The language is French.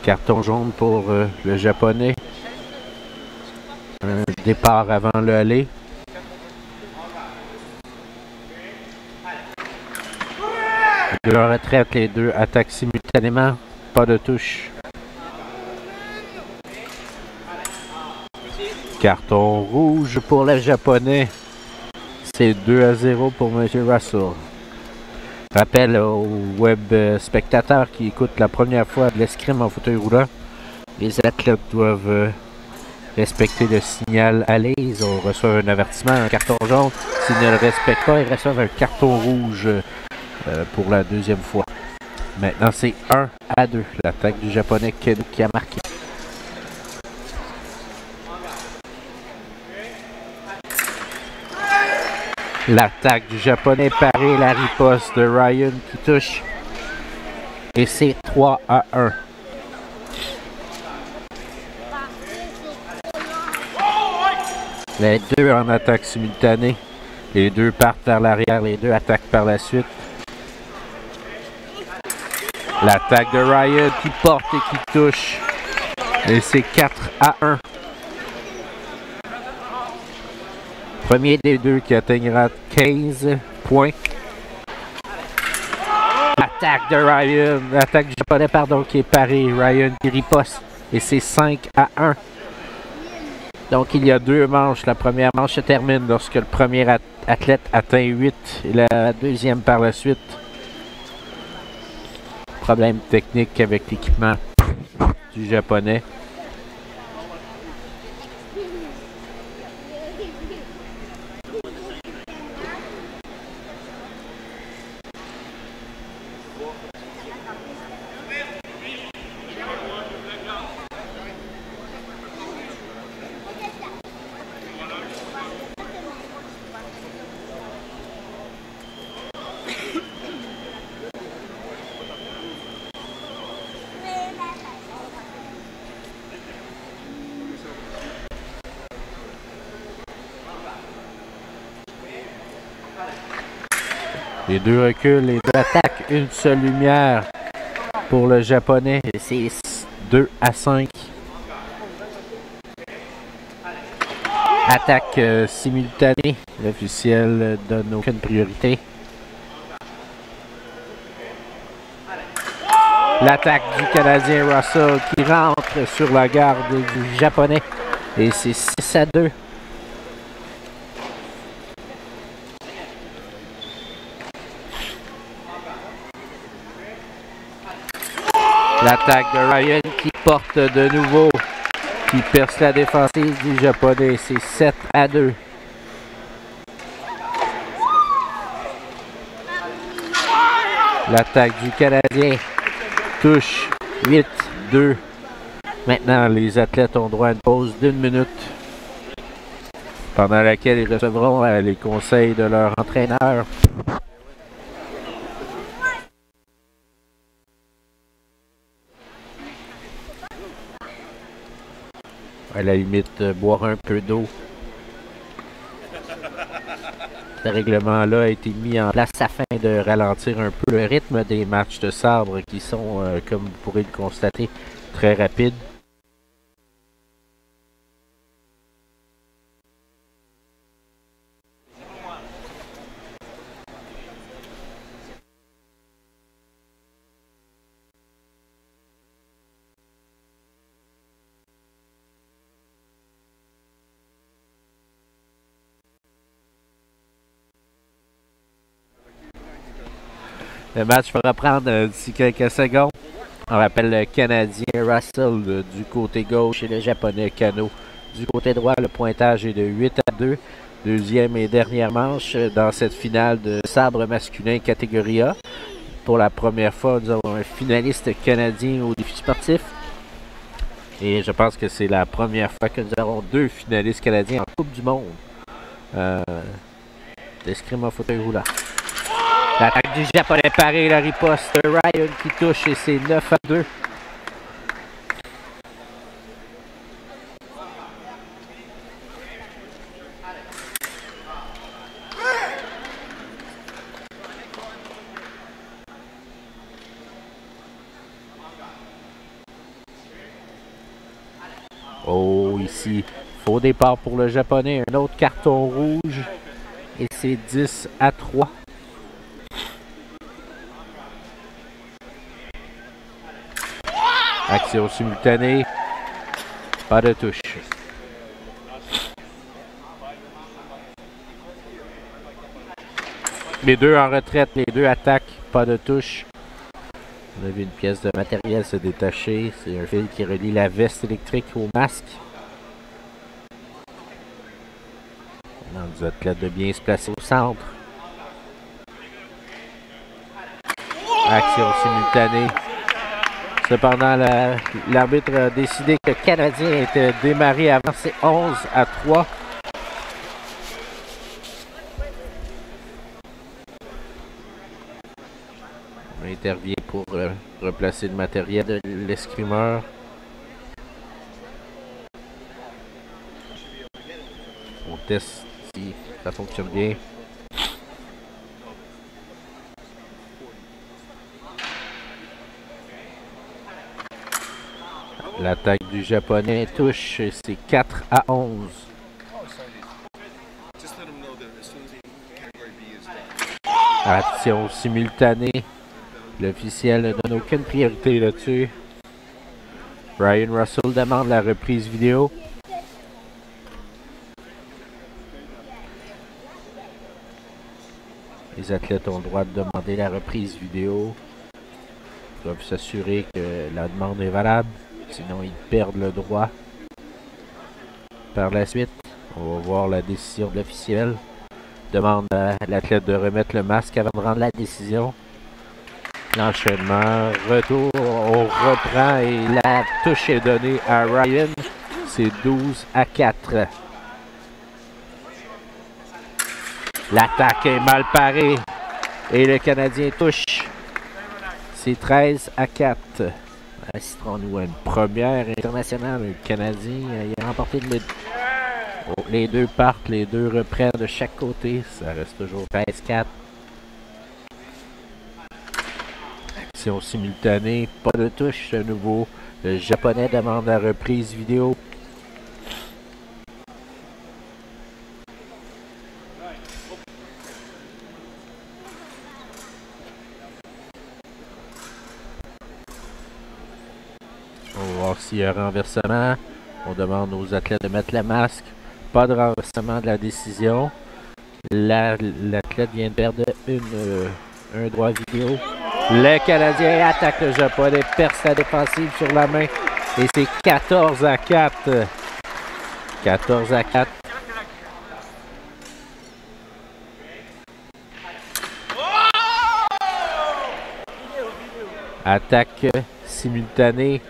Carton jaune pour le japonais. Un départ avant le aller. Les deux en retraite, les deux attaquent simultanément. Pas de touche. Carton rouge pour le japonais. C'est 2-0 pour M. Russell. Rappel aux web spectateurs qui écoutent la première fois de l'escrime en fauteuil roulant. Les athlètes doivent respecter le signal aller. Ils reçoivent un avertissement, un carton jaune. S'ils ne le respectent pas, ils reçoivent un carton rouge pour la deuxième fois. Maintenant, c'est 1-2. L'attaque du japonais qui a marqué. L'attaque du japonais paré, la riposte de Ryan qui touche. Et c'est 3-1. Les deux en attaque simultanée. Les deux partent vers l'arrière, les deux attaquent par la suite. L'attaque de Ryan qui porte et qui touche. Et c'est 4-1. Premier des deux qui atteignera 15 points. Attaque de Ryan. Attaque du japonais, pardon, qui est paré. Ryan qui riposte. Et c'est 5-1. Donc il y a deux manches. La première manche se termine lorsque le premier athlète atteint 8 et la deuxième par la suite. Problème technique avec l'équipement du japonais. Les deux reculent, les deux attaquent. Une seule lumière pour le japonais. C'est 2-5. Attaque simultanée. L'officiel donne aucune priorité. L'attaque du Canadien Russell qui rentre sur la garde du japonais. Et c'est 6-2. L'attaque de Ryan qui porte de nouveau, qui perce la défensive du japonais. C'est 7-2. L'attaque du Canadien touche 8-2. Maintenant, les athlètes ont droit à une pause d'1 minute pendant laquelle ils recevront les conseils de leur entraîneur. À la limite, boire un peu d'eau. Ce règlement-là a été mis en place afin de ralentir un peu le rythme des matchs de sabre qui sont, comme vous pourrez le constater, très rapides. Le match va reprendre d'ici quelques secondes. On rappelle le Canadien Russell du côté gauche et le Japonais Kano du côté droit. Le pointage est de 8-2. Deuxième et dernière manche dans cette finale de sabre masculin catégorie A. Pour la première fois, nous avons un finaliste canadien au défi sportif. Et je pense que c'est la première fois que nous avons deux finalistes canadiens en Coupe du Monde d'escrime en fauteuil roulant. L'attaque du japonais paré, la riposte de Ryan qui touche et c'est 9-2. Oh, ici, faux départ pour le Japonais. Un autre carton rouge. Et c'est 10-3. Action simultanée. Pas de touche. Les deux en retraite, les deux attaquent. Pas de touche. On a vu une pièce de matériel se détacher. C'est un fil qui relie la veste électrique au masque. On demande aux athlètes de bien se placer au centre. Action simultanée. Cependant, l'arbitre a décidé que le Canadien était démarré avant. C'est 11-3. On intervient pour replacer le matériel de l'escrimeur. On teste si ça fonctionne bien. L'attaque du Japonais touche, c'est 4-11. Action simultanée. L'officiel ne donne aucune priorité là-dessus. Ryan Russell demande la reprise vidéo. Les athlètes ont le droit de demander la reprise vidéo. Ils doivent s'assurer que la demande est valable. Sinon, ils perdent le droit. Par la suite, on va voir la décision de l'officiel. Demande à l'athlète de remettre le masque avant de rendre la décision. L'enchaînement, retour, on reprend et la touche est donnée à Ryan. C'est 12-4. L'attaque est mal parée et le Canadien touche. C'est 13-4. Assistons-nous à une première internationale. Le Canadien a remporté les deux partent, les deux reprennent de chaque côté. Ça reste toujours 13-4. Action simultanée, pas de touche de nouveau. Le Japonais demande la reprise vidéo. On va voir s'il y a un renversement. On demande aux athlètes de mettre le masque. Pas de renversement de la décision. L'athlète vient de perdre un droit vidéo. Le Canadien attaque le Japonais, perce la défensive sur la main. Et c'est 14-4. 14-4. Attaque simultanée.